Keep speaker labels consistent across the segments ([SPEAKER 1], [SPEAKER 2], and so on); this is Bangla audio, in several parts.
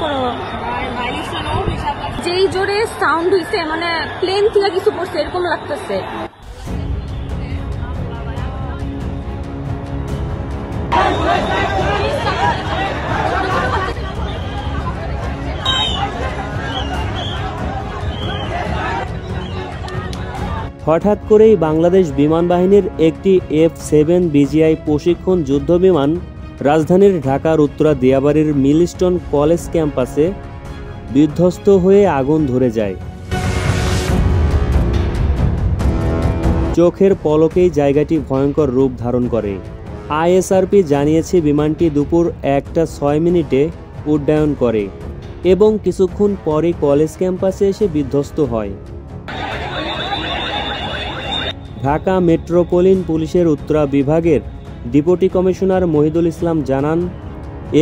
[SPEAKER 1] করো যেই জোরে সাউন্ড হইছে মানে প্লেন থেকে কিছু পড়ছে এরকম লাগতেছে।
[SPEAKER 2] হঠাৎ করেই বাংলাদেশ বিমান বাহিনীর একটি F-7 BGI প্রশিক্ষণ যুদ্ধ বিমান রাজধানীর ঢাকার উত্তরা দিয়াবাড়ির মিলস্টোন কলেজ ক্যাম্পাসে বিধ্বস্ত হয়ে আগুন ধরে যায়। চোখের পলকেই জায়গাটি ভয়ঙ্কর রূপ ধারণ করে। ISRP জানিয়েছে বিমানটি দুপুর 1:06 উড্ডয়ন করে এবং কিছুক্ষণ পরে কলেজ ক্যাম্পাসে এসে বিধ্বস্ত হয়। ঢাকা মেট্রোপলিটন পুলিশের উত্তরা বিভাগের ডেপুটি কমিশনার মহিদুল ইসলাম জানান,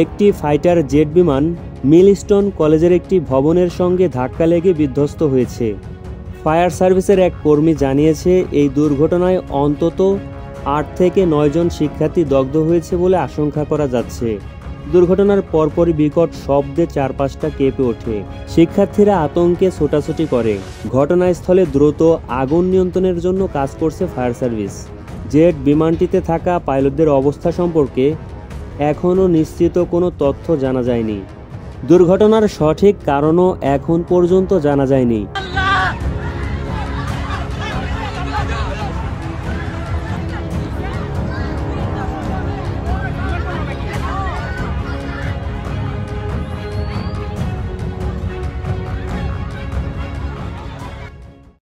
[SPEAKER 2] একটি ফাইটার জেট বিমান মিলস্টোন কলেজের একটি ভবনের সঙ্গে ধাক্কা লেগে বিধ্বস্ত হয়েছে। ফায়ার সার্ভিসের এক কর্মী জানিয়েছে, এই দুর্ঘটনায় অন্তত 8 থেকে 9 জন শিক্ষার্থী দগ্ধ হয়েছে বলে আশঙ্কা করা যাচ্ছে। দুর্ঘটনার পরপরই বিকট শব্দে চারপাশটা কেঁপে ওঠে। শিক্ষার্থীরা আতঙ্কে ছোটাছুটি করে। ঘটনাস্থলে দ্রুত আগুন নিয়ন্ত্রণের জন্য কাজ করছে ফায়ার সার্ভিস। জেট বিমানটিতে থাকা পাইলটদের অবস্থা সম্পর্কে এখনও নিশ্চিত কোনো তথ্য জানা যায়নি। দুর্ঘটনার সঠিক কারণও এখন পর্যন্ত জানা যায়নি।